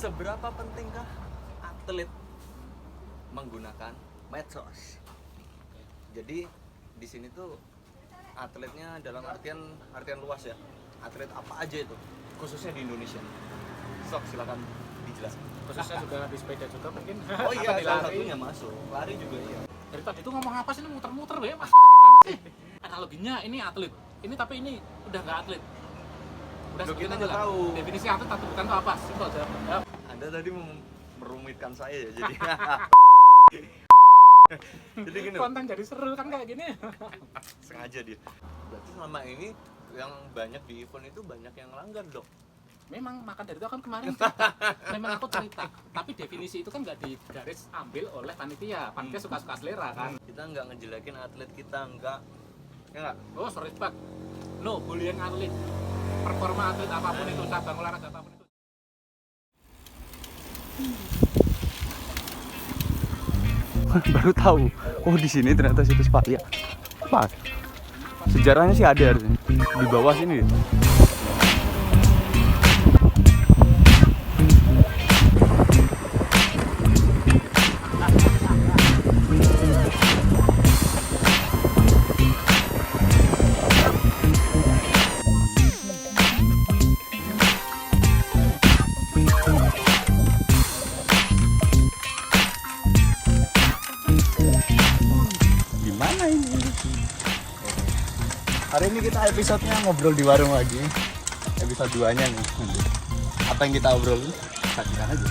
Seberapa pentingkah atlet menggunakan medsos? Jadi di sini tuh atletnya dalam artian luas ya. Atlet apa aja itu, khususnya di Indonesia. Sok silakan dijelaskan. Khususnya juga di sepeda juga mungkin. Oh iya, Apa di salah lari. satunya masuk. Lari juga iya. Dari tadi tuh ngomong apa sih, ini muter-muter ya, Mas? Gimana sih? Analoginya ini atlet. Ini tapi ini udah nggak atlet. Udah Loh, sebutin kita aja udah lah. tahu. Definisi atlet atau bukan tuh apa? Simpel aja. Ya. Anda tadi merumitkan saya ya, jadi jadi gini. Konten jadi seru kan kayak gini. Sengaja dia. Berarti selama ini yang banyak di event itu banyak yang langgar dong. Memang maka dari itu kan kemarin cerita. Memang aku cerita. Tapi definisi itu kan nggak digaris ambil oleh panitia. Panitia suka-suka selera kan. Kita nggak ngejelekin atlet kita, nggak. Ya nggak? Oh, sorry Pak. No, bullying atlet. Performa atlet apapun itu, cabang olahraga apapun itu. Baru tahu. Oh, di sini ternyata situs Paya. Apa? Sejarahnya sih ada harusnya. Di bawah sini. Gimana ini? Hari ini kita episodenya ngobrol di warung lagi. Episode 2-nya nih. Apa yang kita obrolin? Saksikan aja.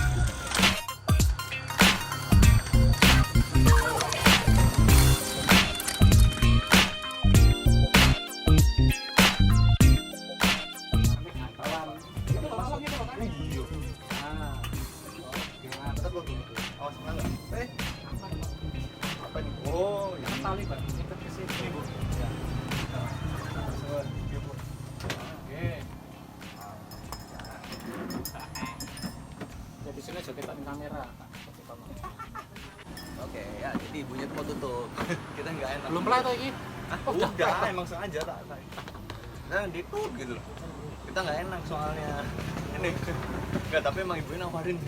Apa nih? Oh, Kan tali Pak, ikat ke sini Bu. Ya. Oke. Jadi sini jogetan kamera. Oke, ya jadi ibunya tuh mau tutup. Kita nggak enak. Belum mulai tuh ini. Oh, udah, emang sengaja tak. Nah, ditutup gitu loh. Kita nggak enak soalnya. Ini. Nggak, tapi emang ibunya nawarin.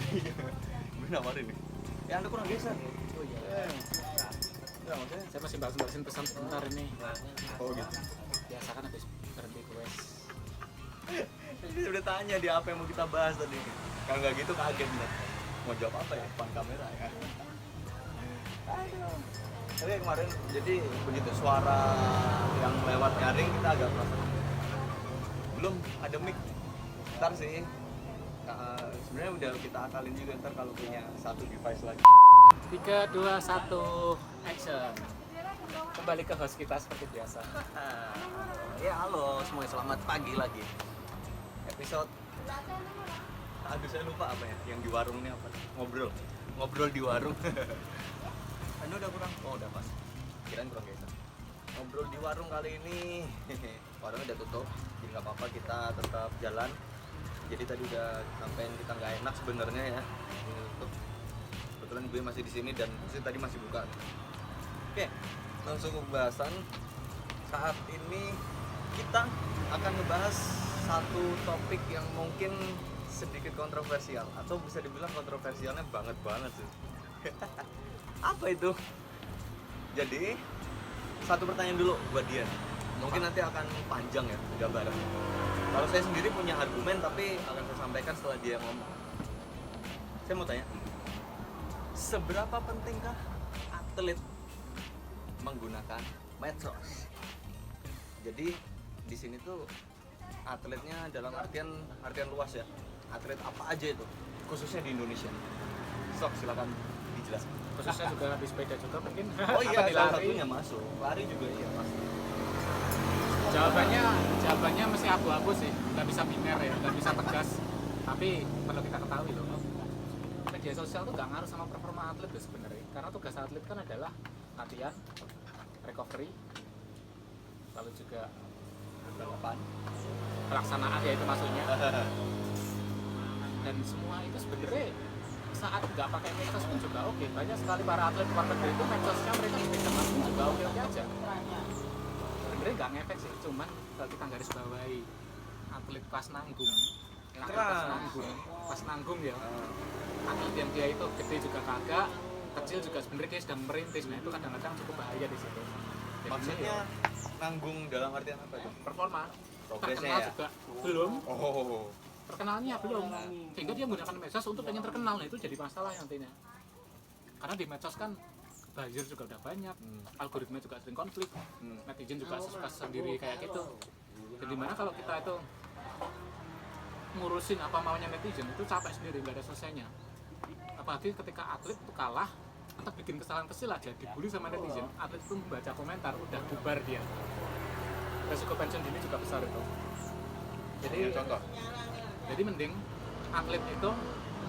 Ibunya nawarin nih. Ya Anda kurang geser. Oh iya. Ya, maksudnya. Saya masih balasin pesan sebentar ini. Oh gitu. Biasa kan habis berhenti quest. Dia udah tanya dia apa yang mau kita bahas tadi. Kalau nggak gitu kaget bener. Mau jawab apa ya? Depan kamera ya. Aduh. Tapi kemarin jadi begitu suara yang lewat nyaring kita agak merasa belum ada mic. Ntar sih. Sebenarnya udah kita akalin juga ntar kalau punya satu device lagi. 3, 2, 1, action. Kembali ke host kita seperti biasa. Ya halo semuanya, selamat pagi lagi. Episode aduh saya lupa apa ya, yang di warung ini apa? Ngobrol di warung. Anda udah kurang? Oh udah pas. Kirain kurang geser. Ngobrol di warung kali ini. Warungnya udah tutup, jadi nggak apa-apa kita tetap jalan. Jadi tadi udah sampein kita nggak enak sebenarnya ya. Ini tutup. Kebetulan gue masih di sini dan tadi masih buka. Oke, langsung ke pembahasan. Saat ini kita akan ngebahas satu topik yang mungkin sedikit kontroversial atau bisa dibilang kontroversialnya banget sih. Apa itu? Jadi satu pertanyaan dulu buat dia. Mungkin nanti akan panjang ya gambaran. Kalau saya sendiri punya argumen tapi akan saya sampaikan setelah dia ngomong. Saya mau tanya, seberapa pentingkah atlet menggunakan medsos? Jadi di sini tuh atletnya dalam artian luas ya. Atlet apa aja itu, khususnya di Indonesia. Sok silakan dijelaskan. Khususnya juga di sepeda juga mungkin. Oh iya, Apa di salah lari. satunya masuk. Lari juga iya masuk. Jawabannya mesti abu-abu sih, nggak bisa biner ya, nggak bisa tegas. Tapi perlu kita ketahui loh, media sosial tuh nggak ngaruh sama performa atlet tuh sebenarnya. Karena tugas atlet kan adalah latihan, recovery, lalu juga Balapan. pelaksanaan ya itu maksudnya. Dan semua itu sebenarnya saat nggak pakai medsos pun juga oke. Banyak sekali para atlet luar negeri itu medsosnya mereka tidak pun juga oke aja. Sebenarnya nggak ngefek sih, cuman kalau kita garis bawahi atlet kelas nanggung pas nanggung ya. Atlet yang dia itu gede juga kagak, kecil juga sebenarnya dia sedang merintis. Nah itu kadang-kadang cukup bahaya di situ. Jadi Maksudnya nanggung dalam artian apa itu? performa Progresnya terkenal ya? juga belum, Oh. terkenalnya belum, sehingga dia menggunakan medsos untuk pengen terkenal. Nah itu jadi masalah nantinya, karena di medsos kan buzzer juga udah banyak, algoritma juga sering konflik, netizen juga suka sendiri kayak gitu. Jadi mana kalau kita itu ngurusin apa maunya netizen itu capek sendiri, nggak ada selesainya. Apalagi ketika atlet itu kalah atau bikin kesalahan kecil aja dibully sama netizen, atlet itu membaca komentar udah bubar dia. Resiko pensiun dini juga besar itu. Jadi Contoh. jadi mending atlet itu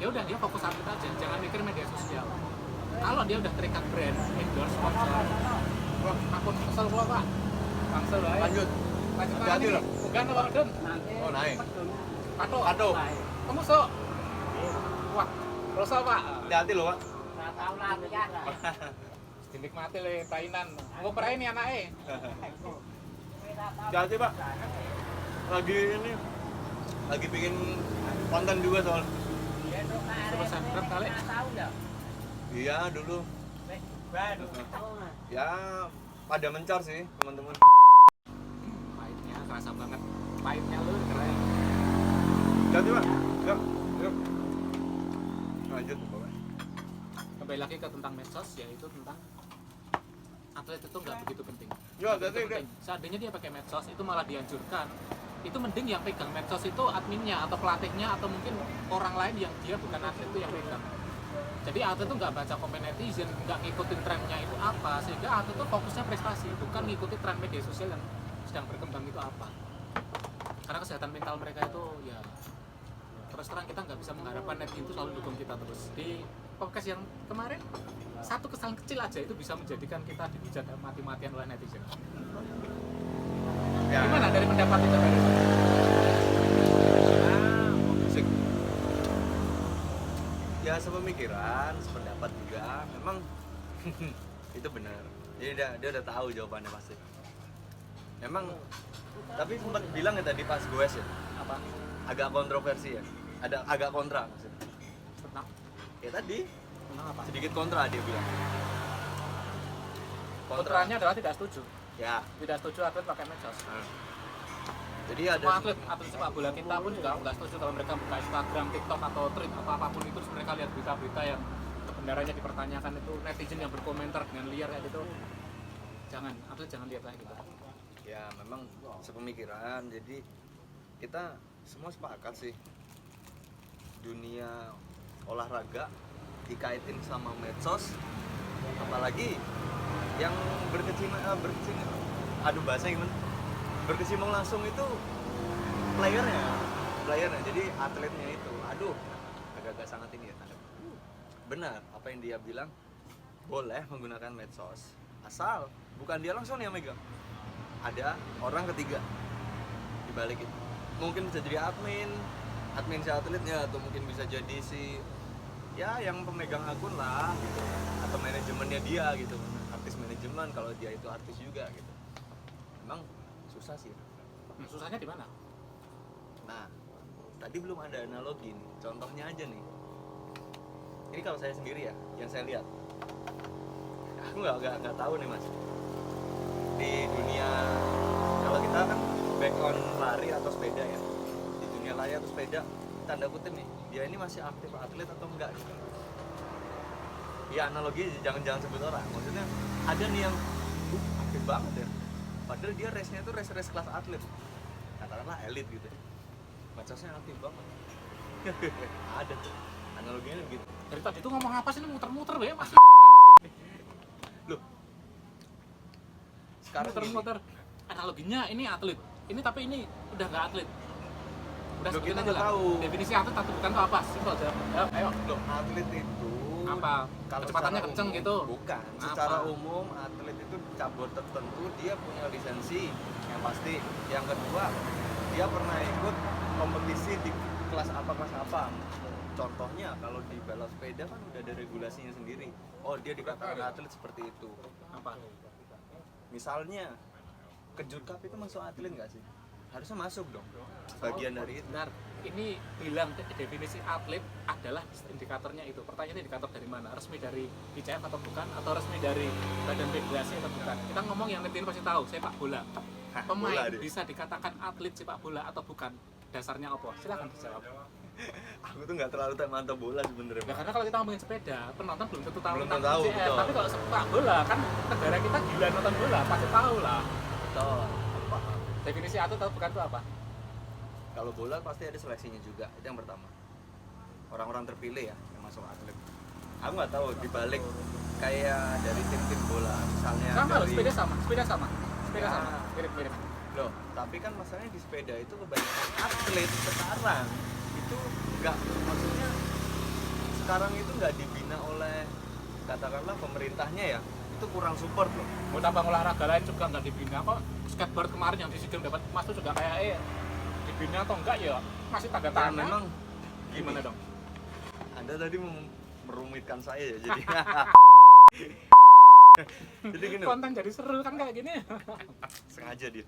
ya udah dia fokus atlet aja, jangan mikir media sosial. Kalau dia udah terikat brand, endorse, sponsor, wah akun kesel gua pak, bangsel lah. Lanjut. Hati-hati loh. Bukan apa Don? Oh, naik. Pato. Kamu sok. Wah, rosa pak. Hati-hati loh, Pak. Dinikmati le tainan. Mau perain nih anaknya. Hati-hati, Pak. Lagi bikin konten juga soal. Coba subscribe kali. Iya, dulu. Ya, pada mencar sih, teman-teman. Pahitnya kerasa banget. Pahitnya lu keren. Hati-hati, Pak. Yuk, yuk. Lanjut, Pak. Kembali lagi ke tentang medsos, yaitu tentang atlet itu nggak begitu penting. Ya, Nggak begitu jadi penting. Seandainya dia pakai medsos itu malah dianjurkan. Itu mending yang pegang medsos itu adminnya atau pelatihnya atau mungkin orang lain yang dia bukan atlet itu yang pegang. Jadi atlet itu nggak baca komen netizen, nggak ngikutin trennya itu apa, sehingga atlet itu fokusnya prestasi, bukan ngikuti tren media sosial yang sedang berkembang itu apa. Karena kesehatan mental mereka itu ya terus terang kita nggak bisa mengharapkan netizen itu selalu dukung kita terus. Di podcast yang kemarin satu kesalahan kecil aja itu bisa menjadikan kita dihujat mati-matian oleh netizen. Ya. Gimana dari pendapat itu dari Musik. Ya, sepemikiran, sependapat juga. Memang itu benar. Jadi dia udah tahu jawabannya pasti. Memang, tapi sempat bilang ya tadi pas goes ya, apa? agak kontroversi ya. Ada agak kontra maksudnya. Tentang Ya tadi apa? sedikit kontra dia bilang. Kontranya adalah tidak setuju. Ya. Tidak setuju atlet pakai medsos. Nah. Jadi ada Semua atlet sepak bola kita pun juga nggak setuju kalau mereka buka Instagram, TikTok atau tweet atau apapun itu terus mereka lihat berita-berita yang kebenarannya dipertanyakan itu netizen yang berkomentar dengan liar kayak gitu. Jangan, atlet jangan lihat kayak gitu. ya memang sepemikiran. Jadi kita semua sepakat sih dunia olahraga dikaitin sama medsos, apalagi yang berkecimpung aduh bahasa gimana, berkecimpung langsung itu playernya, jadi atletnya itu aduh agak-agak sangat ini ya. Benar apa yang dia bilang, boleh menggunakan medsos asal bukan dia langsung yang megang, ada orang ketiga di balik itu. Mungkin bisa jadi admin si atletnya, atau mungkin bisa jadi si ya yang pemegang akun lah gitu, atau manajemennya dia gitu, artis manajemen kalau dia itu artis juga gitu. Emang susah sih. Susahnya di mana? Nah, tadi belum ada analogi nih. Contohnya aja nih. Ini kalau saya sendiri ya, yang saya lihat. Aku nggak tahu nih Mas. Di dunia, kalau kita kan background lari atau sepeda ya. Di dunia lari atau sepeda, tanda kutip nih, dia ini masih aktif atlet atau enggak gitu. Ya analogi jangan sebut orang. Maksudnya ada nih yang aktif banget ya. Padahal dia race-nya itu race kelas atlet. Katakanlah elit gitu. Medsosnya aktif banget. Ada tuh. Analoginya gitu. Dari tadi tuh ngomong apa sih, ini muter-muter ya mas? Gimana sih? Loh. Sekarang Muter-muter. Analoginya ini atlet. Ini tapi ini udah nggak atlet. Udah Loh, sebutin kita aja lah. tahu. Definisi atlet atau bukan tuh apa? Simpel aja. Ayo. loh, atlet itu Apa? kalau Kecepatannya secara kenceng umum, gitu? Bukan. Apa? Secara umum atlet itu cabur tertentu dia punya lisensi yang pasti. Yang kedua, dia pernah ikut kompetisi di kelas apa. Contohnya kalau di balap sepeda kan udah ada regulasinya sendiri. Oh, dia dikatakan atlet seperti itu. Apa? Misalnya Kejut Cup itu masuk atlet nggak sih? Harusnya masuk dong. Bagian dari itu. Benar. ini bilang definisi atlet adalah indikatornya itu. Pertanyaannya indikator dari mana? Resmi dari ICF atau bukan? Atau resmi dari Badan Federasi atau bukan? Kita ngomong yang netizen pasti tahu, sepak bola. Pemain bisa dikatakan atlet sepak bola atau bukan? Dasarnya apa? Silakan dijawab. Aku tuh nggak terlalu mantap bola sebenarnya. Ya karena kalau kita ngomongin sepeda, penonton belum tentu tahu Belum tentang tahu, ICF. betul. Tapi kalau sepak bola kan negara kita gila nonton bola, pasti tahu lah. Betul. Paham. Definisi atlet atau bukan itu apa? Kalau bola pasti ada seleksinya juga, itu yang pertama. Orang-orang terpilih ya yang masuk atlet. Aku nggak tahu dibalik kayak dari tim-tim bola, misalnya Sama loh, dari sepeda sama, sepeda sama. Sepeda Ya. sama, mirip-mirip. loh. Tapi kan masalahnya di sepeda itu kebanyakan atlet sekarang itu nggak, maksudnya sekarang itu nggak dibina oleh katakanlah pemerintahnya ya, itu kurang support loh. Mau cabang olahraga lain juga nggak dibina kok. Skateboard kemarin yang di Sidang dapat emas itu juga kayak dibina atau enggak ya masih tanda Ya, tanya. memang Gimana dong? Anda tadi merumitkan saya ya jadi. Jadi gini loh, Konten jadi seru kan kayak gini. sengaja dia.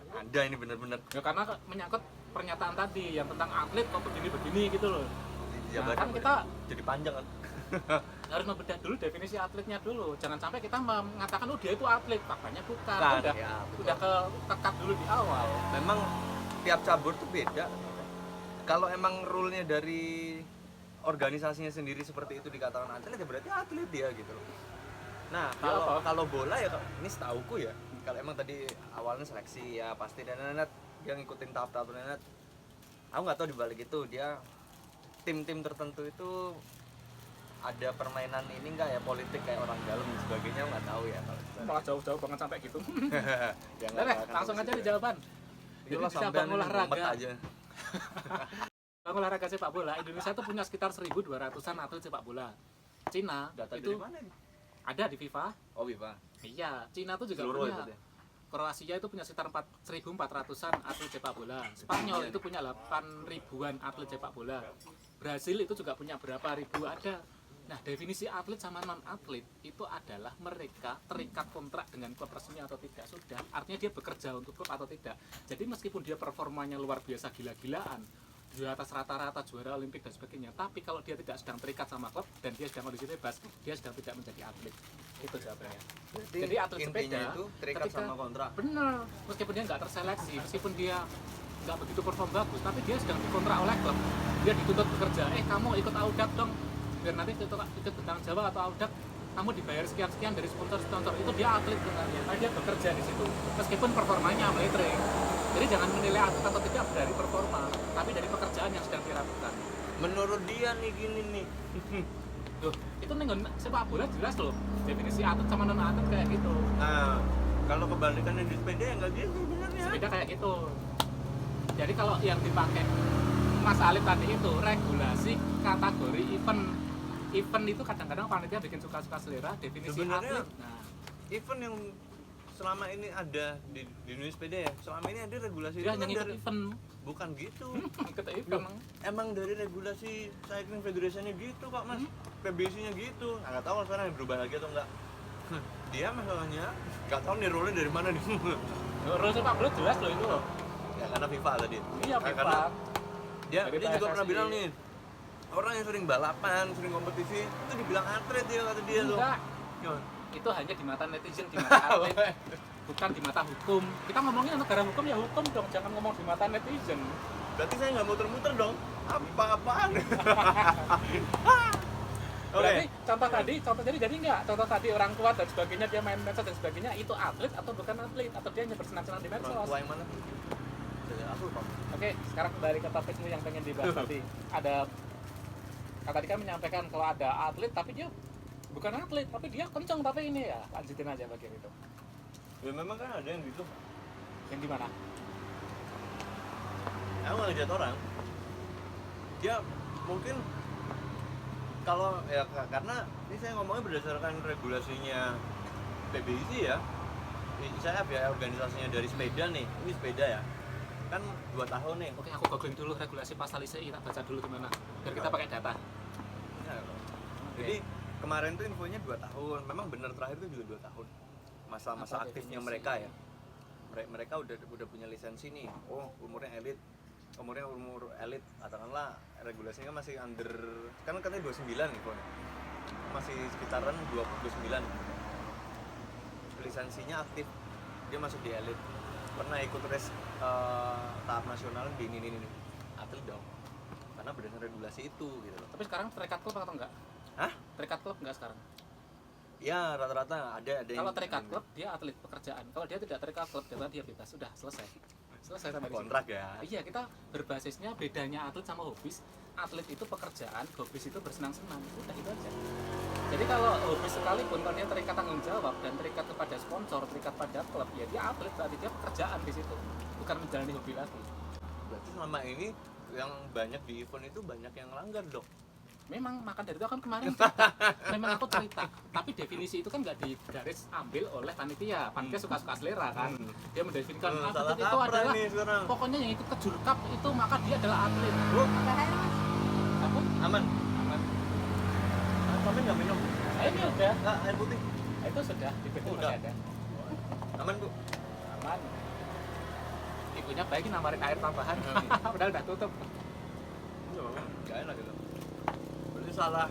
Anda ini benar-benar Ya karena menyangkut pernyataan tadi yang tentang atlet kok begini-begini gitu loh. ya Nah, kan kita jadi panjang kan. harus membedah dulu definisi atletnya dulu. Jangan sampai kita mengatakan oh dia itu atlet, faktanya bukan. Bukan, Udah ya, betul. udah ketekat dulu di awal. Memang tiap cabur tuh beda. Kalau emang rule-nya dari organisasinya sendiri seperti itu dikatakan atlet ya berarti atlet dia gitu loh. Nah, Ya, apa? kalau bola ya ini setauku ya, kalau emang tadi awalnya seleksi ya pasti dan dia ngikutin tahap-tahap nenet. Aku nggak tahu dibalik itu dia tim-tim tertentu itu ada permainan ini enggak ya, politik kayak orang dalam dan sebagainya, nggak tahu ya kalau di sana. Malah jauh-jauh banget sampai gitu. Ya, Udah deh, langsung aja di jawaban. Jadi Itulah di sampean cabang ini ngumpet olahraga, aja. cabang olahraga sepak bola Indonesia tuh punya sekitar 1.200-an atlet sepak bola. Cina Data itu dari mana nih? ada di FIFA. Oh, Viva. Iya, Cina tuh juga Seluruh punya. itu deh. Kroasia itu punya sekitar 1.400-an atlet sepak bola. Spanyol itu punya 8.000-an atlet sepak bola. Brasil itu juga punya berapa ribu ada. Nah, definisi atlet sama non atlet itu adalah mereka terikat kontrak dengan klub resmi atau tidak sudah. Artinya dia bekerja untuk klub atau tidak. Jadi meskipun dia performanya luar biasa gila-gilaan, di atas rata-rata juara Olimpik dan sebagainya, tapi kalau dia tidak sedang terikat sama klub dan dia sedang kondisi bebas, dia sedang tidak menjadi atlet. Itu jawabannya. Jadi atlet intinya sepeda itu terikat ketika- sama kontrak. Benar, meskipun dia nggak terseleksi, meskipun dia nggak begitu perform bagus, tapi dia sedang dikontrak oleh klub. Dia dituntut bekerja, kamu ikut Audak dong, biar nanti ikut tentang Jawa atau Audak, kamu dibayar sekian-sekian dari sponsor-sponsor. Itu dia atlet sebenarnya, tapi dia bekerja di situ, meskipun performanya meletreng. Jadi jangan menilai atlet atau tidak dari performa, tapi dari pekerjaan yang sedang dilakukan. Menurut dia nih gini nih. Loh, itu nih sepak bola jelas loh, definisi atlet sama non atlet kayak gitu. Nah, kalau kebalikannya di sepeda ya nggak gitu sebenarnya. Sepeda kayak gitu. Jadi kalau yang dipakai Mas Alif tadi itu regulasi kategori event itu kadang-kadang panitia bikin suka-suka selera definisi Sebenarnya- atlet. Nah, Event yang selama ini ada di dunia sepeda ya, selama ini ada regulasi dia itu hanya kan ngikut dari, event, bukan gitu. ngikut event. Emang dari regulasi Cycling Federation-nya gitu kok mas, PBC-nya gitu. Nggak tahu sekarang yang berubah lagi atau enggak. Dia masalahnya nggak tahu nih rule dari mana nih. Rule sepak bola jelas loh itu loh. Ya karena FIFA tadi. Iya, Nah, FIFA. karena dia Dari juga pernah PSSI. bilang nih, orang yang sering balapan, sering kompetisi itu dibilang atlet dia, kata dia tuh. Enggak, Gimana? itu hanya di mata netizen, di mata atlet, bukan di mata hukum. Kita ngomongin negara hukum ya hukum dong, jangan ngomong di mata netizen. Berarti saya nggak muter-muter dong. Apa-apaan? Oke. Berarti contoh jadi enggak, contoh tadi orang tua dan sebagainya dia main medsos dan sebagainya itu atlet atau bukan atlet atau dia hanya bersenang-senang di Orang medsos. tua yang mana? Aku lupa. Oke, sekarang kembali ke topikmu yang pengen dibahas tadi. Tadi kan menyampaikan kalau ada atlet tapi dia bukan atlet, tapi dia kenceng tapi ini ya lanjutin aja bagian itu. Ya memang kan ada yang gitu. Yang di mana? Aku nggak ngejat orang. Dia mungkin kalau ya karena ini saya ngomongnya berdasarkan regulasinya PBIC ya. Saya ya organisasinya dari sepeda nih. Ini sepeda ya. Kan 2 tahun nih. Oke, aku googling dulu regulasi pasal ICI, kita baca dulu gimana. Biar kita pakai data. Nah, jadi kemarin tuh infonya 2 tahun. Memang benar terakhir tuh juga 2 tahun. Masa-masa Apa aktifnya definisi? mereka ya. Mereka udah punya lisensi nih. Oh, umurnya elit. umurnya umur elit, katakanlah regulasinya masih under, kan katanya 29 nih Kon, masih sekitaran 29, lisensinya aktif, dia masuk di elit, pernah ikut race tahap nasional di ini atlet dong, karena berdasarkan regulasi itu gitu loh. Tapi sekarang terikat klub atau enggak? Hah? Terikat klub enggak sekarang? Ya rata-rata ada yang Kalau terikat klub dia atlet pekerjaan. Kalau dia tidak terikat klub dia bebas. Sudah selesai sampai di situ. kontrak ya. Iya, kita berbasisnya bedanya atlet sama hobis. Atlet itu pekerjaan, hobis itu bersenang-senang. Udah itu aja. Jadi kalau hobis sekalipun kalau dia terikat tanggung jawab dan terikat kepada sponsor, terikat pada klub, ya dia atlet, berarti dia pekerjaan di situ, bukan menjalani hobi lagi. Berarti selama ini yang banyak di event itu banyak yang langgar dong. Memang maka dari itu kan kemarin cerita, memang aku cerita, tapi definisi itu kan nggak digaris ambil oleh panitia. Panitia suka-suka selera kan, dia mendefinisikan Salah atlet itu kaprah adalah nih sekarang. pokoknya yang ikut ke jurkap itu maka dia adalah atlet. Bu, Aku aman. Aman nggak minum? ini udah, Nggak, air putih. itu sudah di PT Udah. masih ada. Aman Bu. Aman. Ibunya baik nawarin air tambahan, padahal udah tutup. Nggak enak gitu. Berarti salah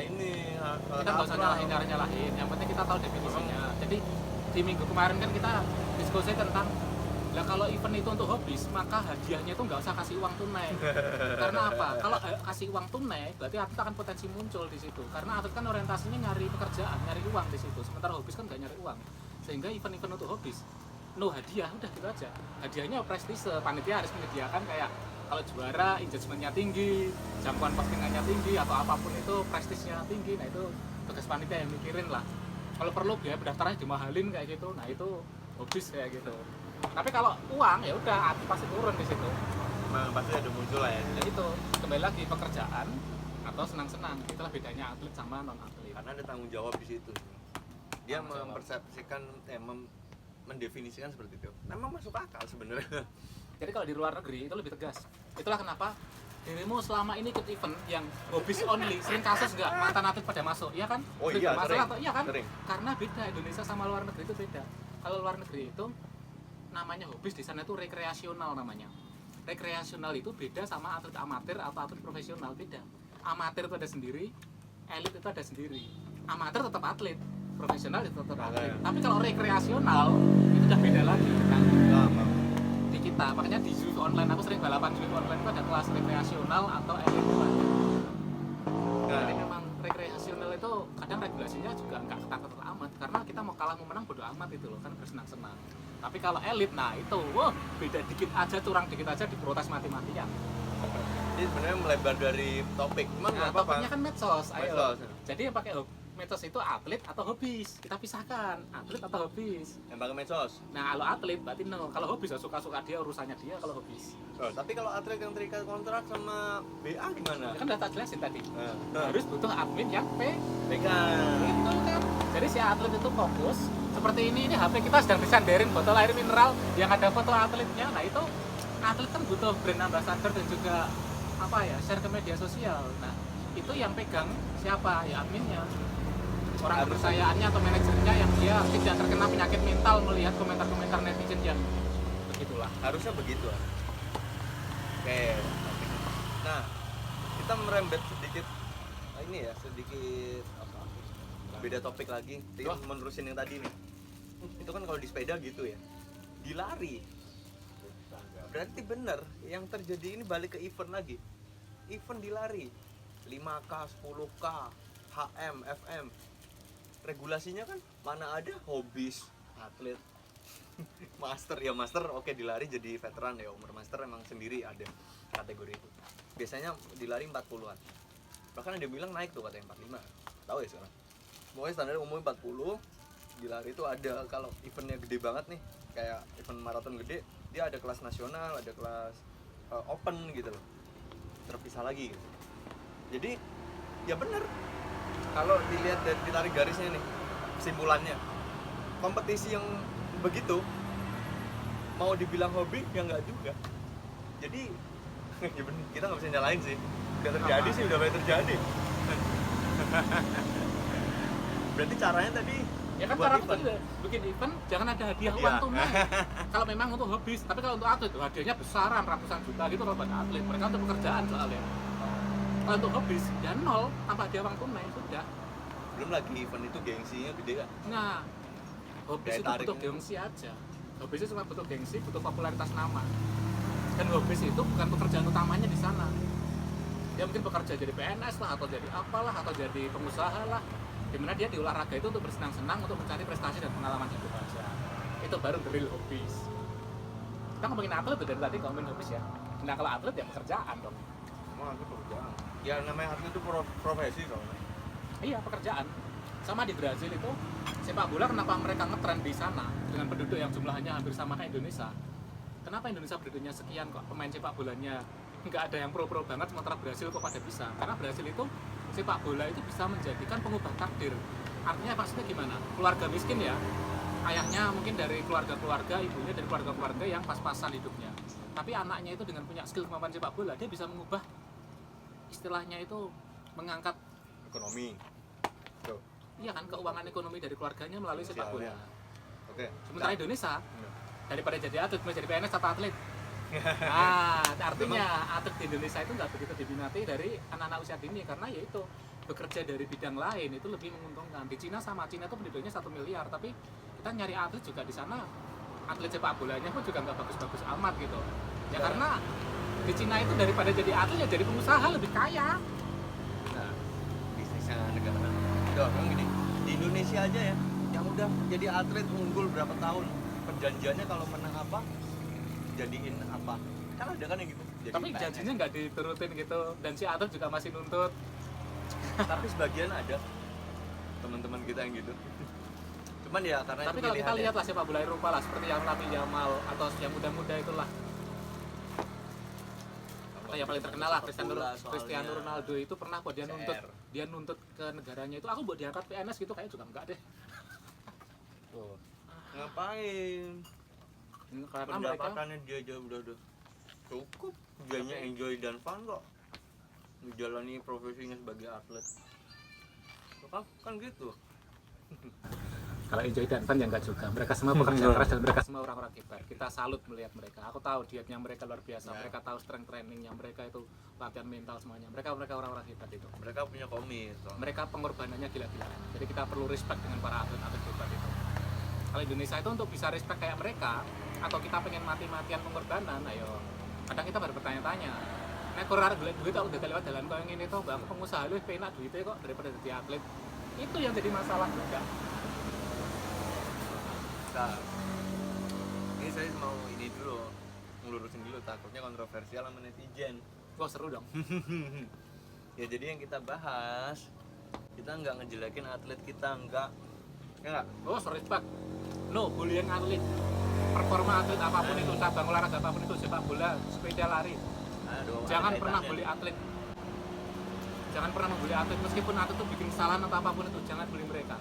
ini. Salah Kita nggak usah kaprah. nyalahin, yang penting kita tahu definisinya. Jadi di minggu kemarin kan kita diskusi tentang, lah kalau event itu untuk hobis maka hadiahnya itu nggak usah kasih uang tunai. Karena apa? Kalau kasih uang tunai berarti atlet akan potensi muncul di situ. Karena atlet kan orientasinya nyari pekerjaan, nyari uang di situ. Sementara hobis kan nggak nyari uang. Sehingga event-event untuk hobis no hadiah, udah gitu aja. Hadiahnya prestise, panitia harus menyediakan kayak kalau juara engagementnya tinggi, jangkauan postingannya tinggi atau apapun itu prestisnya tinggi. Nah itu tugas panitia yang mikirin lah. Kalau perlu biaya pendaftarannya dimahalin kayak gitu. Nah itu hobis kayak gitu. Tapi kalau uang ya udah pasti turun di situ. Memang pasti ada muncul lah ya. Ya itu kembali lagi pekerjaan atau senang-senang. Itulah bedanya atlet sama non atlet. Karena ada tanggung jawab di situ. Dia Tanggung jawab. mempersepsikan, mendefinisikan seperti itu. Memang masuk akal sebenarnya. Jadi kalau di luar negeri itu lebih tegas. Itulah kenapa dirimu selama ini ikut event yang hobis only, sering kasus nggak mantan atlet pada masuk, iya kan? Oh Sering iya, bermasalah sering. atau iya kan? Sering. Karena beda, Indonesia sama luar negeri itu beda. Kalau luar negeri itu namanya hobis, di sana itu rekreasional namanya. Rekreasional itu beda sama atlet amatir atau atlet profesional, beda. Amatir itu ada sendiri, elit itu ada sendiri. Amatir tetap atlet, profesional itu tetap atlet. Tapi kalau rekreasional itu udah beda lagi. Nah, Lama. di kita, makanya di Zwift online aku sering balapan Zwift online itu ada kelas rekreasional atau elit itu ada. Nah, Jadi memang rekreasional itu kadang regulasinya juga nggak ketat-ketat amat, karena kita mau kalah mau menang bodo amat itu loh, kan bersenang-senang. Tapi kalau elit, nah itu, wah beda dikit aja, curang dikit aja diprotes mati-matian. ini sebenarnya melebar dari topik. Cuman Nah, nggak apa-apa. topiknya kan medsos, ayo. Medsos. Jadi yang pakai medsos itu atlet atau hobis, kita pisahkan, atlet atau hobis. Yang pakai medsos. Nah kalau atlet berarti no, kalau hobis ya suka-suka dia, urusannya dia kalau hobis. Oh, tapi kalau atlet yang terikat kontrak sama BA gimana? Ya kan udah tak jelasin tadi. Nah, Harus butuh admin yang pegang. itu kan. Jadi si atlet itu fokus seperti ini HP kita sedang disandarin botol air mineral yang ada foto atletnya. Nah itu atlet kan butuh brand ambassador dan juga apa ya, share ke media sosial. Nah itu yang pegang siapa? Ya adminnya, orang kepercayaannya atau manajernya yang dia tidak terkena penyakit mental melihat komentar-komentar netizen yang begitulah. Harusnya begitu. Oke. Nah, kita merembet sedikit ini ya, sedikit apa? Beda topik lagi. Kita menerusin yang tadi nih. Itu kan kalau di sepeda gitu ya. Di lari. Berarti bener yang terjadi ini balik ke event lagi. Event di lari. 5K, 10K, HM, FM. Regulasinya kan mana ada hobis atlet. Master ya, master oke di lari jadi veteran ya, umur master emang sendiri ada kategori itu. Biasanya di lari 40-an. Bahkan ada yang bilang naik tuh katanya 45. Tahu ya sekarang. Pokoknya standar umumnya 40. Di lari itu ada, kalau eventnya gede banget nih, kayak event maraton gede, dia ada kelas nasional, ada kelas open gitu loh. Terpisah lagi gitu. Jadi ya bener. Kalau dilihat dari ditarik garisnya nih, kesimpulannya, kompetisi yang begitu mau dibilang hobi ya nggak juga. Jadi ya bener, kita nggak bisa nyalain sih. Udah terjadi sih, udah mulai terjadi. Berarti caranya tadi Ya kan Buat cara event. kita bikin event jangan ada hadiah Iya. uang tunai. Kalau memang untuk hobis, tapi kalau untuk atlet tuh hadiahnya besaran ratusan juta gitu kalau buat atlet. Mereka untuk pekerjaan soalnya. Kalau untuk hobis ya nol tanpa hadiah uang tunai sudah. Belum lagi event itu gengsinya gede kan. Nah, hobis Daya itu butuh tariknya. gengsi aja. Hobis itu cuma butuh gengsi, butuh popularitas nama. Dan hobis itu bukan pekerjaan utamanya di sana. Dia mungkin bekerja jadi PNS lah, atau jadi apalah, atau jadi pengusaha lah. Dimana dia di olahraga itu untuk bersenang-senang, untuk mencari prestasi dan pengalaman hidup aja. Itu baru the real hobis. Kita ngomongin atlet tuh dari tadi ngomongin hobis ya. Nah kalau atlet ya pekerjaan dong. Emang aku pekerjaan. Ya namanya atlet itu profesi soalnya. Iya pekerjaan. Sama di Brazil itu sepak bola kenapa mereka ngetren di sana dengan penduduk yang jumlahnya hampir sama kayak Indonesia. Kenapa Indonesia penduduknya sekian kok pemain sepak bolanya nggak ada yang pro-pro banget, sementara Brasil kok pada bisa? Karena Brasil itu sepak bola itu bisa menjadikan pengubah takdir. Artinya maksudnya gimana? Keluarga miskin ya, ayahnya mungkin dari keluarga-keluarga, ibunya dari keluarga-keluarga yang pas-pasan hidupnya. Tapi anaknya itu dengan punya skill kemampuan sepak bola, dia bisa mengubah, istilahnya itu mengangkat, Ekonomi. Tuh. iya kan, keuangan ekonomi dari keluarganya melalui sepak bola. Sosialnya. Oke. Sementara Indonesia Iya. daripada jadi atlet, mau jadi PNS atau atlet. Nah, artinya atlet di Indonesia itu nggak begitu diminati dari anak-anak usia dini karena yaitu bekerja dari bidang lain itu lebih menguntungkan. Di Cina sama, Cina itu penduduknya 1 miliar, tapi kita nyari atlet juga di sana, atlet sepak bolanya pun juga nggak bagus-bagus amat gitu. Ya karena di Cina itu daripada jadi atlet ya jadi pengusaha lebih kaya. Nah, bisnisnya negara. Udah, memang gini. Di Indonesia aja ya, yang udah jadi atlet unggul berapa tahun, perjanjiannya kalau menang apa, jadiin apa. Kan ada kan yang gitu. Jadi Tapi PNS. janjinya nggak diturutin gitu dan si atlet juga masih nuntut. Tapi sebagian ada teman-teman kita yang gitu. Cuman ya karena Tapi itu kalau kita pilihan ya. lihat lah sepak bola Eropa lah seperti yang Lamine Yamal atau yang muda-muda itulah. Atau yang paling terkenal lah Sepak bola soalnya. Cristiano Ronaldo itu pernah kok CR. dia nuntut ke negaranya itu aku buat diangkat PNS gitu kayak juga enggak deh. Tuh. Ngapain? Karena mereka Pendapatannya dia aja udah cukup. Dianya enjoy dan fun kok. Menjalani profesinya sebagai atlet. Kan gitu. kalau enjoy dan fun ya enggak juga. Mereka semua pekerja keras dan mereka semua orang-orang hebat. Kita salut melihat mereka. Aku tahu dietnya mereka luar biasa. Ya. Mereka tahu strength trainingnya mereka itu latihan mental semuanya. Mereka orang-orang hebat itu. Mereka punya komit. soalnya. Mereka pengorbanannya gila-gilaan. Jadi kita perlu respect dengan para atlet-atlet hebat itu. Kalau Indonesia itu untuk bisa respect kayak mereka, atau kita pengen mati-matian pengorbanan, ayo. Kadang kita baru bertanya-tanya. Nek kurang duit aku udah lewat jalan kau yang ini tuh, bang pengusaha lu penak duitnya kok daripada jadi atlet. Itu yang jadi masalah juga. Nah, ini saya mau ini dulu, ngelurusin dulu takutnya kontroversial sama netizen. Wah seru dong. Ya jadi yang kita bahas, kita nggak ngejelekin atlet kita, enggak, ya nggak? Oh sorry respect. No bullying atlet. Performa atlet apapun itu, cabang olahraga apapun itu, sepak bola, sepeda lari. Aduh, Jangan ada pernah kaitannya. bully atlet. Jangan pernah membuli atlet meskipun atlet itu bikin kesalahan atau apapun itu, jangan bully mereka.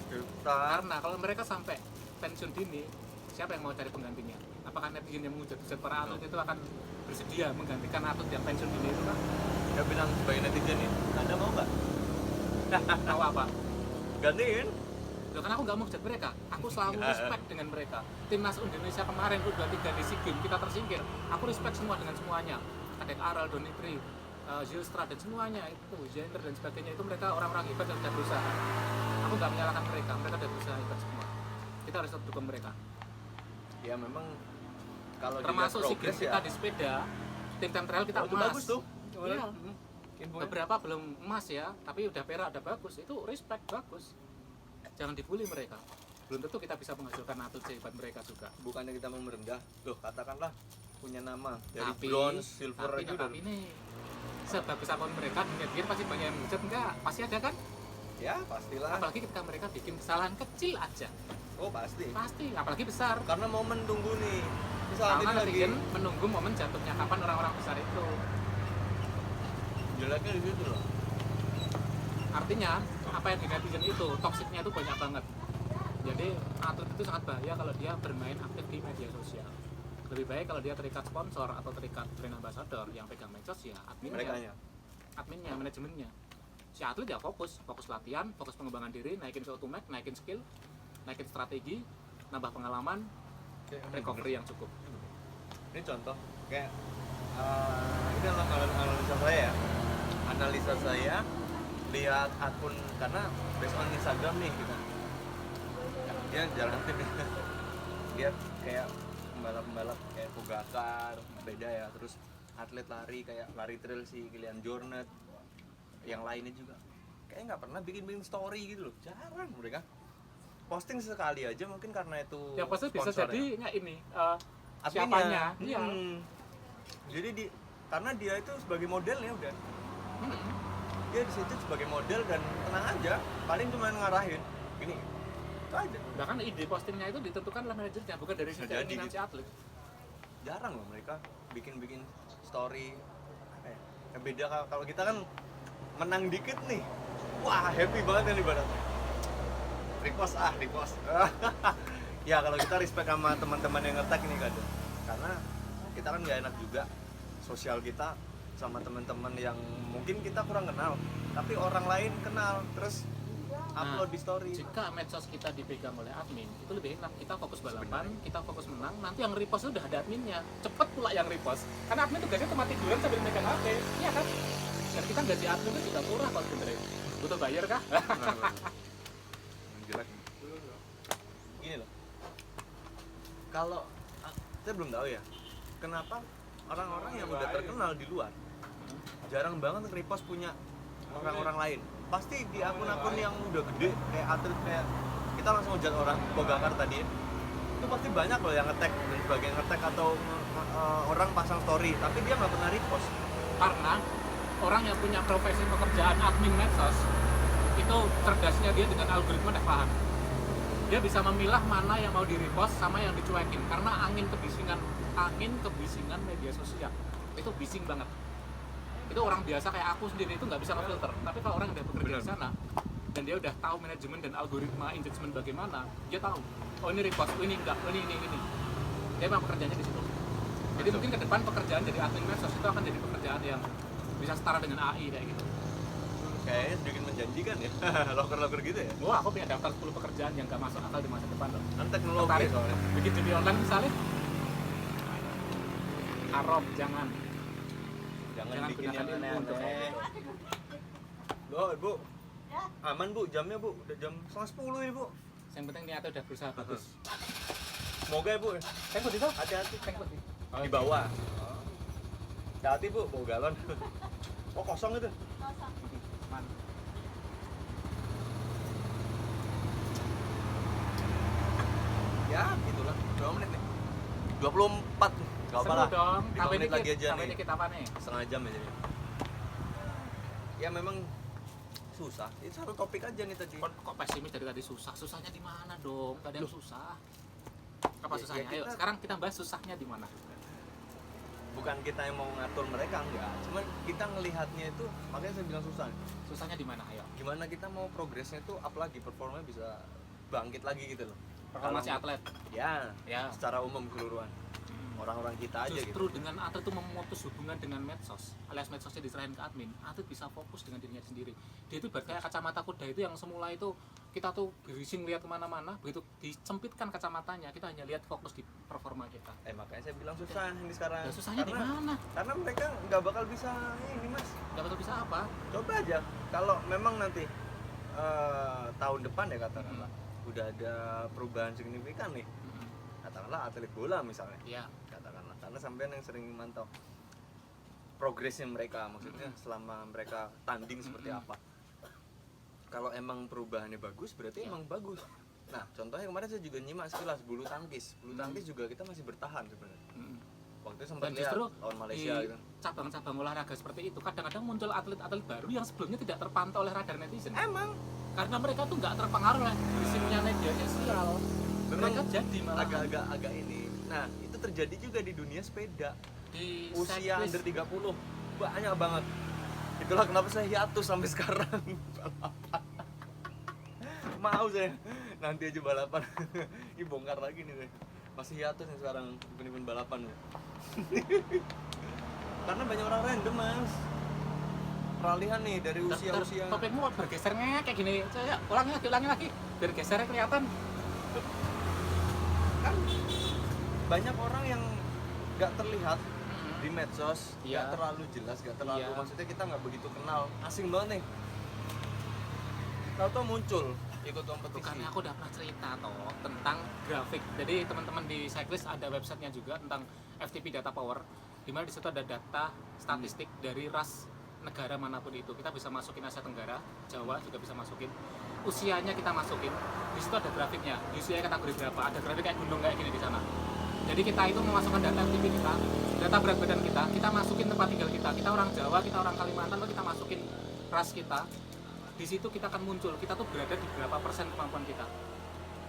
Kita Karena kalau mereka sampai pensiun dini, siapa yang mau cari penggantinya? Apakah netizen yang menghujat-hujat para atlet itu akan bersedia menggantikan atlet yang pensiun dini itu kan? udah bilang sebagai netizen nih, Anda mau nggak Tahu apa? gantiin? Loh, kan aku nggak mau hujat mereka, aku selalu respect dengan mereka. Timnas Indonesia kemarin U23 di SEA Games kita tersingkir, aku respect semua dengan semuanya. Kadek Aral, Donitri, Zilstra dan semuanya itu, Gender dan sebagainya itu mereka orang-orang hebat yang sudah berusaha. Aku nggak menyalahkan mereka, mereka sudah berusaha hebat semua. Kita harus tetap dukung mereka. Ya memang kalau Termasuk SEA dilihat Games progres kita di sepeda, tim trail kita Oh, itu emas. bagus tuh. Iya. Infonya. Beberapa belum emas ya, tapi udah perak, udah bagus. Itu respect, bagus. Jangan dibully mereka. Belum tentu kita bisa menghasilkan atlet sehebat mereka juga. Bukannya kita mau merendah, loh katakanlah punya nama dari Tapi, bronze, silver aja udah. tapi nih, sebagus apapun mereka, dunia pikir pasti banyak yang menghujat, enggak? Pasti ada kan? Ya pastilah. Apalagi ketika mereka bikin kesalahan kecil aja. Oh pasti. Pasti, apalagi besar. Karena momen tunggu nih. Saat Karena ini lagi netizen menunggu momen jatuhnya kapan orang-orang besar itu. jeleknya di situ loh. Artinya, apa yang di netizen itu, toksiknya itu banyak banget. Jadi, atlet itu sangat bahaya kalau dia bermain aktif di media sosial. Lebih baik kalau dia terikat sponsor atau terikat brand ambassador yang pegang medsos ya adminnya, Merekanya. adminnya, manajemennya. si atlet ya fokus latihan, fokus pengembangan diri, naikin VO2 max, naikin skill, naikin strategi, nambah pengalaman, recovery yang cukup. Ini contoh kayak ini analisa saya ya. Analisa saya lihat akun karena based on Instagram nih gitu. Dia jarang aktif nih. Dia kayak pembalap-pembalap kayak Pogacar, beda ya. Terus atlet lari kayak lari trail si Kilian Jornet, yang lainnya juga kayak nggak pernah bikin story gitu loh. Jarang mereka posting sekali aja, mungkin karena itu Ya pasti bisa sponsornya. jadi nggak ini Adminnya. siapanya. Iya. Jadi karena dia itu sebagai modelnya udah. Dia di situ sebagai model dan tenang aja, paling cuma ngarahin gini. Itu aja. Bahkan ide postingnya itu ditentukan oleh manajernya, bukan dari Bisa keinginan jadi si atlet. Jarang loh mereka bikin story. Yang beda kalau kita kan menang dikit nih. Wah, happy banget kan ibaratnya. Repost. Ya kalau kita respect sama teman-teman yang nge-tag nih kadang. Karena kita kan nggak enak juga sosial kita sama teman-teman yang mungkin kita kurang kenal, tapi orang lain kenal, terus upload di story. Jika medsos kita dipegang oleh admin, itu lebih enak. Kita fokus balapan, kita fokus menang, nanti yang repost itu udah ada adminnya. Cepet pula yang repost. Karena admin tugasnya cuma tiduran sambil megang HP. Iya kan? Dan kita gaji admin itu juga murah kalau sebenarnya. Butuh bayar kah? Jelek. Gini loh. Kalau saya belum tahu ya, kenapa orang-orang yang udah terkenal di luar jarang banget repost punya orang-orang lain. Pasti di akun-akun yang udah gede kayak atlet kayak kita langsung ngejat orang Pogacar tadi ya. Itu pasti banyak loh yang nge-tag dan sebagainya, nge-tag atau orang pasang story, tapi dia nggak pernah repost. Karena orang yang punya profesi pekerjaan admin medsos itu cerdasnya dia dengan algoritma udah paham. Dia bisa memilah mana yang mau di-repost sama yang dicuekin karena angin kebisingan media sosial itu bising banget. Itu orang biasa kayak aku sendiri itu nggak bisa ngefilter, tapi kalau orang yang udah bekerja di sana dan dia udah tahu manajemen dan algoritma engagement bagaimana, dia tahu oh ini repost, oh ini enggak, oh ini dia memang pekerjaannya di situ. Jadi mungkin ke depan pekerjaan jadi admin medsos itu akan jadi pekerjaan yang bisa setara dengan AI kayak gitu. Kayaknya sedikit menjanjikan ya. Loker-loker gitu ya. Wah, aku punya daftar 10 pekerjaan yang gak masuk akal di masa depan loh. Kan teknologi Tertarik soalnya. bikin judi online misalnya. Arop, jangan Jangan bikin gunakan yang ilmu untuk aneh-aneh. Loh, Bu. Aman, Bu, jamnya, Bu. Udah jam 9:30 ini, Bu. yang penting niatnya udah berusaha bagus. Semoga ya, Bu. Tengok itu, Hati-hati. tengok di. Di bawah. Hati-hati, Bu, bawa galon. Oh, kosong itu. Man. Ya, gitulah. 2 menit nih. 24. Gak apa Seru lah. dong. 5 Tambah menit dikit, lagi aja tambah nih. dikit apa nih? Setengah jam aja nih. Ya memang susah. Itu satu topik aja nih tadi. Kok pesimis dari tadi susah? Susahnya di mana dong? Gak ada yang susah. Apa Ya, susahnya? ya Ayo, kita- sekarang kita bahas susahnya di mana. Bukan kita yang mau ngatur mereka, enggak. Cuman kita ngelihatnya itu, makanya saya bilang susah. Susahnya di mana? Ayo. Gimana kita mau progresnya itu up lagi, performanya bisa bangkit lagi gitu loh. Performa si atlet. Ya, Ya. secara umum keseluruhan. Orang-orang kita aja Justru gitu. dengan atlet itu memutus hubungan dengan medsos, alias medsosnya diserahin ke admin, atlet bisa fokus dengan dirinya sendiri. Dia itu kayak kacamata kuda itu yang semula itu kita tuh bising lihat kemana-mana, begitu disempitkan kacamatanya kita hanya lihat fokus di performa kita. Makanya saya bilang susah ini sekarang. Dan susahnya di mana? Karena mereka nggak bakal bisa ini mas. Gak betul bisa apa? Coba aja, kalau memang nanti tahun depan ya katakanlah udah ada perubahan signifikan nih, katakanlah atlet bola misalnya, Ya, katakanlah, karena sampean yang sering mantau progresnya mereka, maksudnya selama mereka tanding seperti apa. Kalau emang perubahannya bagus, berarti emang bagus. Nah, contohnya kemarin saya juga nyimak sekilas bulu tangkis juga kita masih bertahan sebenarnya. Waktu itu sempat dan lihat justru lawan di Malaysia gitu. cabang-cabang olahraga seperti itu kadang-kadang muncul atlet-atlet baru yang sebelumnya tidak terpantau oleh radar netizen. Emang Karena mereka tuh nggak terpengaruh oleh bisingnya media sosial. Memang Mereka jadi malah agak ini. Nah, itu terjadi juga di dunia sepeda. di Usia cyclist. under 30 banyak banget. Itulah kenapa saya hiatus sampai sekarang. Mau saya nanti aja balapan. Ini bongkar lagi nih saya. Masih hiatus nih sekarang event-event balapan. Karena banyak orang random mas. peralihan nih dari usia-usia. Topikmu bergesernya kayak gini. Saya ulangi lagi biar gesernya kelihatan. Kan banyak orang yang nggak terlihat di medsos, nggak Iya. terlalu jelas, nggak terlalu, Iya. maksudnya kita nggak begitu kenal, asing banget nih. Tahu-tahu muncul ikut kompetisi. Bukannya aku udah pernah cerita toh tentang grafik. Jadi teman-teman di cyclist ada websitenya juga tentang FTP Data Power, di mana di situ ada data statistik dari ras negara manapun itu. Kita bisa masukin Asia Tenggara, Jawa juga bisa masukin. Usianya kita masukin. Di situ ada grafiknya. Di usia kategori berapa? Ada grafik kayak gunung kayak gini di sana. Jadi kita itu memasukkan data FTP kita, data berat badan kita masukin tempat tinggal kita. Kita orang Jawa, kita orang Kalimantan, lalu kita masukin ras kita. Di situ kita akan muncul, kita tuh berada di berapa persen kemampuan kita.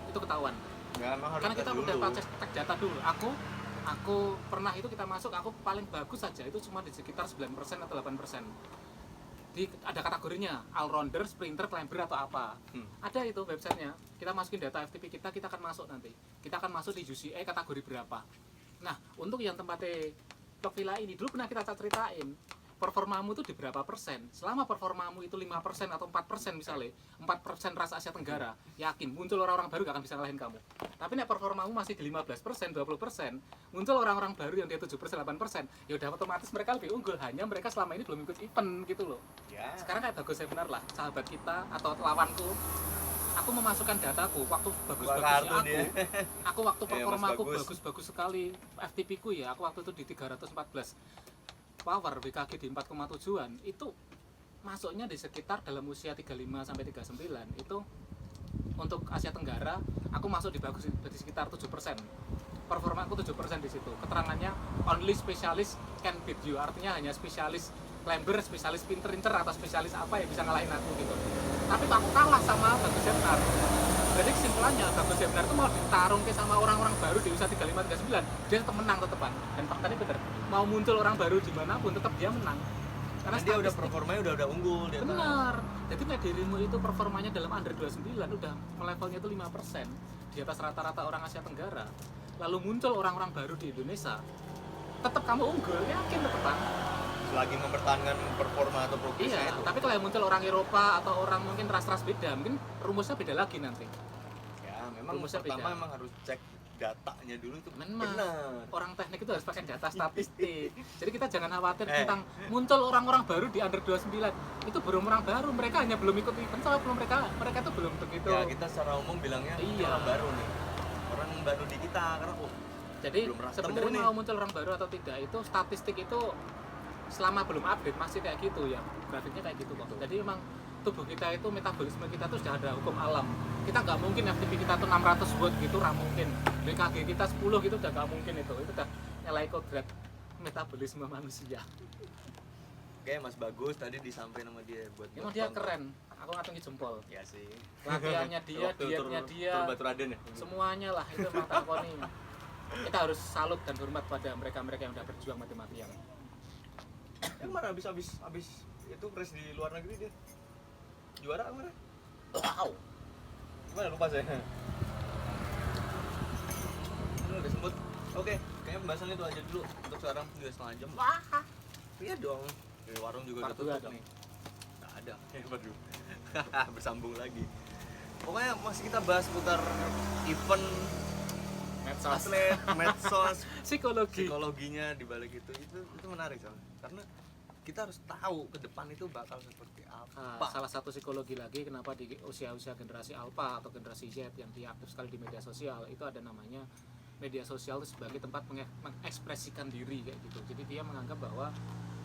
Itu ketahuan. Ya, emang harus Karena kita dulu. udah cek data dulu. Aku pernah itu kita masuk, aku paling bagus saja itu cuma di sekitar 9% atau 8%. Ada kategorinya, all-rounder, sprinter, climber atau apa. Ada itu websitenya. Kita masukin data FTP kita akan masuk nanti. Kita akan masuk di UCI kategori berapa. Nah, untuk yang tempatnya Blok Villa ini dulu pernah kita ceritain. Performamu itu di berapa persen? Selama performamu itu 5% atau 4% misalnya, 4% ras Asia Tenggara, yakin muncul orang-orang baru gak akan bisa ngalahin kamu. Tapi nek performamu masih di 15%, 20%, muncul orang-orang baru yang dia 7%, 8%, ya udah otomatis mereka lebih unggul, hanya mereka selama ini belum ikut event gitu loh. Ya. Sekarang kayak Bagus Sebenar lah, sahabat kita atau lawanku, aku memasukkan dataku waktu bagus-bagusnya Kartu dia. aku waktu Iya, Mas performaku Bagus. bagus-bagus sekali, FTP ku ya, aku waktu itu di 314 power, BKG di 4,7an itu masuknya di sekitar dalam usia 35 sampai 39 itu untuk Asia Tenggara aku masuk di bagus di sekitar 7%. Performa aku 7% di situ. Keterangannya only specialist can beat you, artinya hanya spesialis climber, spesialis pinter atau spesialis apa yang bisa ngalahin aku gitu. Tapi aku kalah sama Bagus Sebenar. Jadi kesimpulannya Bagus Sebenar itu mau ditarung ke sama orang-orang baru di usia 35 39, dia tetap menang tetepan. Dan faktanya bener, mau muncul orang baru dimanapun tetap dia menang. Karena Dia udah statistik- performanya udah unggul dia. benar. Jadi nek dirimu itu performanya dalam under 29 udah levelnya itu 5% di atas rata-rata orang Asia Tenggara. Lalu muncul orang-orang baru di Indonesia, tetap kamu unggul, yakin tetepan. Lagi mempertahankan performa atau progresnya Iya, itu. tapi kalau yang muncul orang Eropa atau orang mungkin ras-ras beda, mungkin rumusnya beda lagi nanti. Ya, memang rumusnya pertama beda. emang harus cek datanya dulu itu Memang. benar. Orang teknik itu harus pakai data statistik. Jadi kita jangan khawatir Eh. tentang muncul orang-orang baru di under 29. Itu belum orang baru, mereka hanya belum ikut event, soalnya belum mereka tuh belum begitu. Ya, kita secara umum bilangnya ini Iya. orang baru nih. Orang baru di kita karena Jadi belum pernah ketemu sebenarnya nih. mau muncul orang baru atau tidak itu statistik itu selama belum update masih kayak gitu ya, grafiknya kayak gitu kok. Jadi memang tubuh kita itu, metabolisme kita tuh sudah ada hukum alam. Kita nggak mungkin FTP kita tuh 600 watt gitu, nggak mungkin. BKG kita 10 gitu udah nggak mungkin itu udah nyalai kodrat metabolisme manusia. Oke, Mas Bagus tadi disampaikan sama dia buat Emang dia nonton. keren, aku ngacungi jempol. Ya sih. Latihannya dia, Waktu dietnya tur- dia, tur Batu Raden ya. semuanya lah itu emang takoni. Kita harus salut dan hormat pada mereka-mereka yang udah berjuang mati-matian. Kemarin habis itu race di luar negeri dia. Juara kemarin. Wow. Gimana lupa saya. Ini udah semput. Oke, kayaknya pembahasan itu aja dulu untuk sekarang, udah setengah jam. Wah, Iya dong. Di warung juga Part udah dua tutup dong. nih. Nggak ada. Waduh. Bersambung lagi. Pokoknya masih kita bahas seputar event, medsos, atlet, medsos, psikologi. psikologinya di balik itu menarik soalnya. Karena kita harus tahu ke depan itu bakal seperti apa. Salah satu psikologi lagi kenapa di usia-usia generasi alpha atau generasi Z yang dia aktif sekali di media sosial itu ada namanya media sosial itu sebagai tempat mengekspresikan diri kayak gitu. Jadi dia menganggap bahwa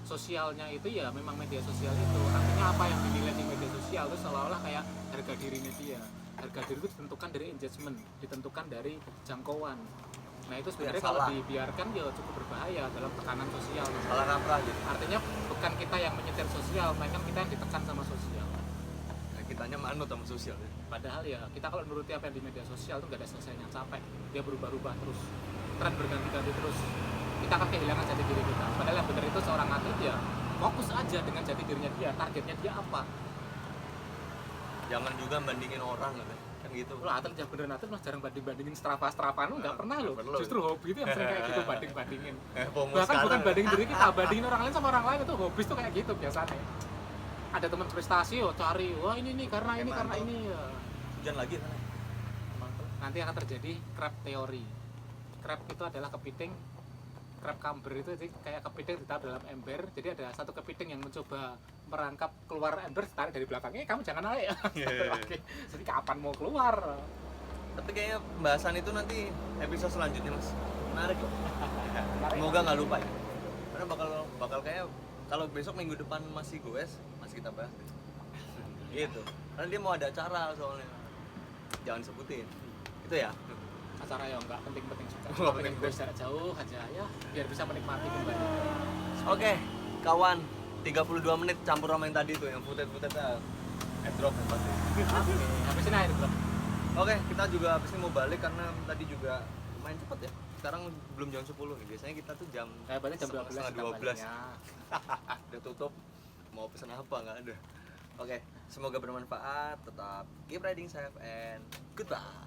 sosialnya itu ya memang media sosial itu, artinya apa yang dinilai di media sosial itu seolah-olah kayak harga dirinya dia. Harga diri itu ditentukan dari engagement, ditentukan dari jangkauan. Nah itu sebenarnya kalau salah. dibiarkan ya cukup berbahaya dalam tekanan sosial. Salah kaprah gitu. Artinya bukan kita yang menyetir sosial, melainkan kita yang ditekan sama sosial. Nah, kitanya manut sama sosial ya. Padahal ya kita kalau nuruti apa yang di media sosial itu nggak ada selesainya, capek. Dia berubah-ubah terus, tren berganti-ganti terus. Kita akan kehilangan jati diri kita. Padahal yang benar itu seorang atlet ya fokus aja dengan jati dirinya dia, targetnya dia apa. Jangan juga bandingin orang kan gitu. Lo atlet yang beneran atlet mah jarang banding-bandingin Strava lu nggak pernah lo. Nggak perlu. Justru hobi itu yang sering kayak gitu banding-bandingin. FOMO Bahkan bukan sekarang. bandingin diri kita, bandingin orang lain sama orang lain itu hobi tuh kayak gitu biasanya. ada teman prestasi yo cari, wah ini nih karena ini karena ini ya. Hujan lagi kan? Nanti akan terjadi crab teori. Crab itu adalah kepiting, crab camber itu jadi kayak kepiting ditaruh dalam ember. Jadi ada satu kepiting yang mencoba merangkap keluar ember, tarik dari belakangnya, kamu jangan naik. Oke. Jadi kapan mau keluar? Tapi kayaknya pembahasan itu nanti episode selanjutnya mas. Menarik loh. Menarik. Semoga nggak lupa ya. Karena bakal kayak kalau besok minggu depan masih goes, masih kita bahas. Gitu. Karena dia mau ada acara soalnya. Jangan sebutin. Itu ya. Acara yang nggak penting-penting juga. Nggak Pengen penting-penting. gue jarak jauh aja ya, biar bisa menikmati kembali. Oke, kawan. 32 menit campur sama yang tadi tuh yang footage-footage airdrop yang pasti. Oke, habisin air bro. Oke, kita juga habis ini mau balik karena tadi juga lumayan cepet ya. Sekarang belum jam 10 nih. Biasanya kita tuh jam Balik jam 12 setengah kita 12. baliknya. Udah tutup. Mau pesan apa nggak ada. Oke, semoga bermanfaat. Tetap keep riding safe and goodbye.